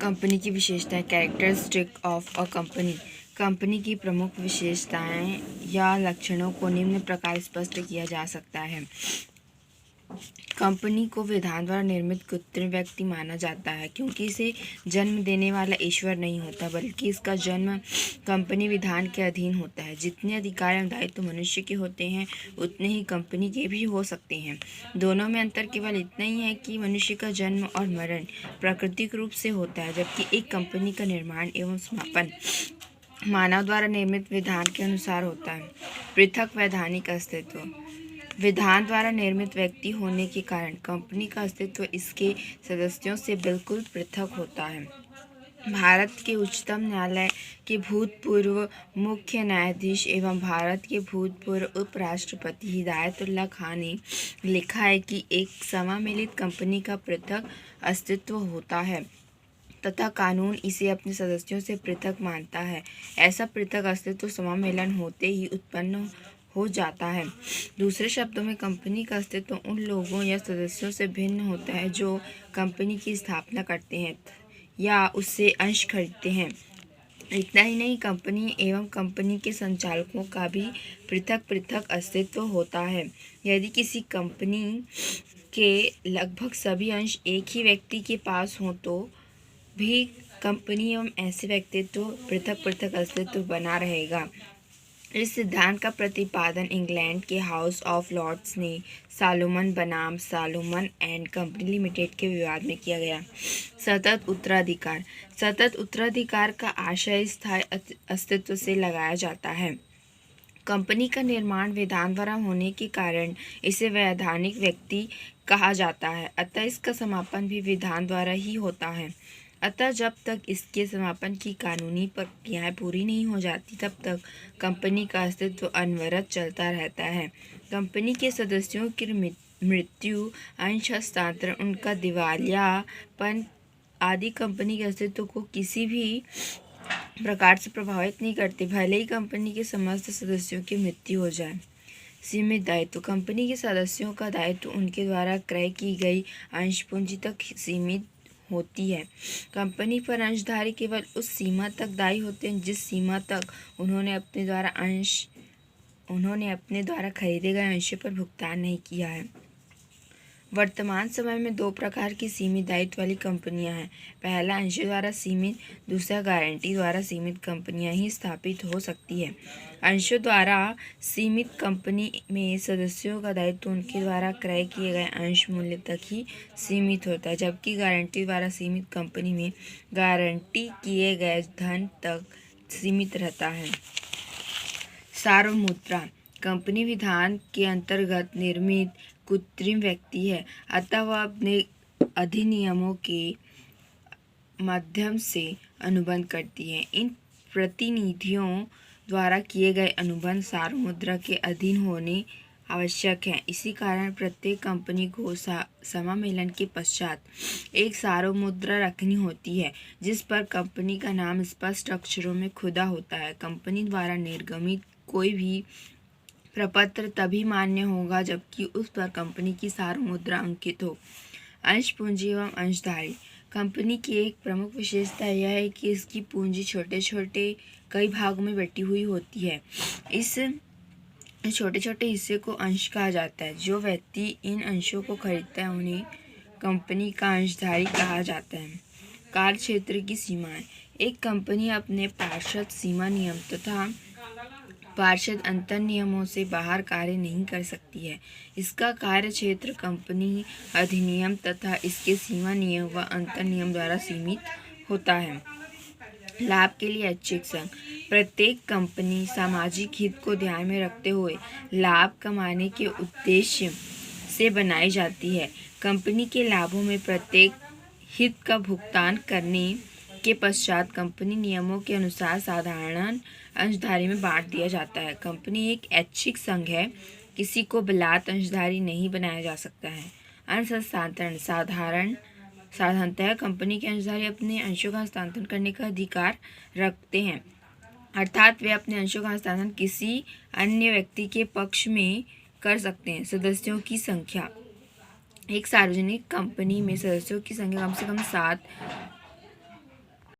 Company की विशेषताएं। Characteristic of a company. Company की प्रमुख विशेषताएं या लक्षणों को निम्न प्रकार स्पष्ट किया जा सकता है। कंपनी को विधान द्वारा निर्मित कृत्रिम व्यक्ति माना जाता है, क्योंकि इसे जन्म देने वाला ईश्वर नहीं होता, बल्कि इसका जन्म कंपनी विधान के अधीन होता है। जितने अधिकार एवं दायित्व मनुष्य के होते हैं, उतने ही कंपनी के भी हो सकते हैं। दोनों में अंतर केवल इतना ही है कि मनुष्य का जन्म और मरण प्राकृतिक रूप से होता है, जबकि एक कंपनी का निर्माण एवं समापन मानव द्वारा निर्मित विधान के अनुसार होता है। पृथक वैधानिक अस्तित्व। विधान द्वारा निर्मित व्यक्ति होने के कारण कंपनी का अस्तित्व इसके सदस्यों से बिल्कुल पृथक होता है। भारत के उच्चतम न्यायालय के भूतपूर्व मुख्य न्यायाधीश एवं भारत के भूतपूर्व उपराष्ट्रपति हिदायतुल्लाह खान ने लिखा है कि एक समामेलित कंपनी का पृथक अस्तित्व होता है तथा कानून इसे अपने सदस्यों से पृथक मानता है। ऐसा पृथक अस्तित्व समामेलन होते ही उत्पन्न हो जाता है। दूसरे शब्दों में, कंपनी का अस्तित्व उन लोगों या सदस्यों से भिन्न होता है जो कंपनी की स्थापना करते हैं या उससे अंश खरीदते हैं। इतना ही नहीं, कंपनी एवं कंपनी के संचालकों का भी पृथक पृथक अस्तित्व होता है। यदि किसी कंपनी के लगभग सभी अंश एक ही व्यक्ति के पास हों तो भी कंपनी एवं ऐसे व्यक्तित्व पृथक पृथक अस्तित्व बना रहेगा। इस सिद्धांत का प्रतिपादन इंग्लैंड के हाउस ऑफ लॉर्ड्स ने सालोमन बनाम सालोमन एंड कंपनी लिमिटेड के विवाद में किया गया। सतत उत्तराधिकार। सतत उत्तराधिकार का आशय स्थायी अस्तित्व से लगाया जाता है। कंपनी का निर्माण विधान द्वारा होने के कारण इसे वैधानिक व्यक्ति कहा जाता है, अतः इसका समापन भी विधान द्वारा ही होता है। अतः जब तक इसके समापन की कानूनी प्रक्रियाएं पूरी नहीं हो जाती, तब तक कंपनी का अस्तित्व अनवरत चलता रहता है। कंपनी के सदस्यों की मृत्यु, अंश हस्तांतरण, उनका दिवालियापन आदि कंपनी के अस्तित्व को किसी भी प्रकार से प्रभावित नहीं करते, भले ही कंपनी के समस्त सदस्यों की मृत्यु हो जाए। सीमित दायित्व। कंपनी के सदस्यों का दायित्व उनके द्वारा क्रय की गई अंश पूंजी तक सीमित होती है। कंपनी पर अंशधारी केवल उस सीमा तक दायी होते हैं जिस सीमा तक उन्होंने अपने द्वारा खरीदे गए अंशों पर भुगतान नहीं किया है। वर्तमान समय में दो प्रकार की सीमित दायित्व वाली कंपनियां हैं। पहला अंशों द्वारा सीमित, दूसरा गारंटी द्वारा सीमित कंपनियां ही स्थापित हो सकती है। अंशों द्वारा सीमित कंपनी में सदस्यों का दायित्व उनके द्वारा क्रय किए गए अंश मूल्य तक ही सीमित होता है, जबकि गारंटी द्वारा सीमित कंपनी में गारंटी किए गए धन तक सीमित रहता है। सार्वभौमुद्रा। कंपनी विधान के अंतर्गत निर्मित कृत्रिम व्यक्ति है, अतः वह अपने अधिनियमों के माध्यम से अनुबंध करती है। इन प्रतिनिधियों द्वारा किए गए अनुबंध सार्वभौमुद्रा के अधीन होने आवश्यक है। इसी कारण प्रत्येक कंपनी को समामेलन के पश्चात एक सार्वभौमुद्रा रखनी होती है, जिस पर कंपनी का नाम स्पष्ट अक्षरों में खुदा होता है। कंपनी द्वारा निर्गमित कोई भी प्रपत्र तभी मान्य होगा जबकि उस पर कंपनी की सार्वभौमुद्रा अंकित हो। अंश पूंजी एवं अंशधारी। कंपनी की एक प्रमुख विशेषता यह है कि इसकी पूंजी छोटे छोटे कई भागों में बटी हुई होती है। इस छोटे छोटे हिस्से को अंश कहा जाता है। जो व्यक्ति इन अंशों को खरीदता है उन्हें कंपनी का अंशधारी कहा जाता है। कार्य क्षेत्र की सीमाएं। एक कंपनी अपने पार्षद सीमा नियम तथा पार्षद अंतर नियमों से बाहर कार्य नहीं कर सकती है। इसका कार्य क्षेत्र कंपनी अधिनियम तथा इसके सीमा नियम व अंतर नियम द्वारा सीमित होता है। लाभ के लिए ऐच्छिक संघ। प्रत्येक कंपनी सामाजिक हित को ध्यान में रखते हुए लाभ कमाने के उद्देश्य से बनाई जाती है। कंपनी के लाभों में प्रत्येक हित का भुगतान करने के पश्चात कंपनी नियमों के अनुसार साधारण अंशधारी में बांट दिया जाता है। कंपनी एक ऐच्छिक संघ है, किसी को बलात् अंशधारी नहीं बनाया जा सकता है। अंश हस्तांतरण। साधारणतः कंपनी के अंशधारी अपने अंशों का हस्तांतरण करने का अधिकार रखते हैं, अर्थात वे अपने अंशों का हस्तांतरण किसी अन्य व्यक्ति के पक्ष में कर सकते हैं। सदस्यों की संख्या। एक सार्वजनिक कंपनी में सदस्यों की संख्या कम से कम 7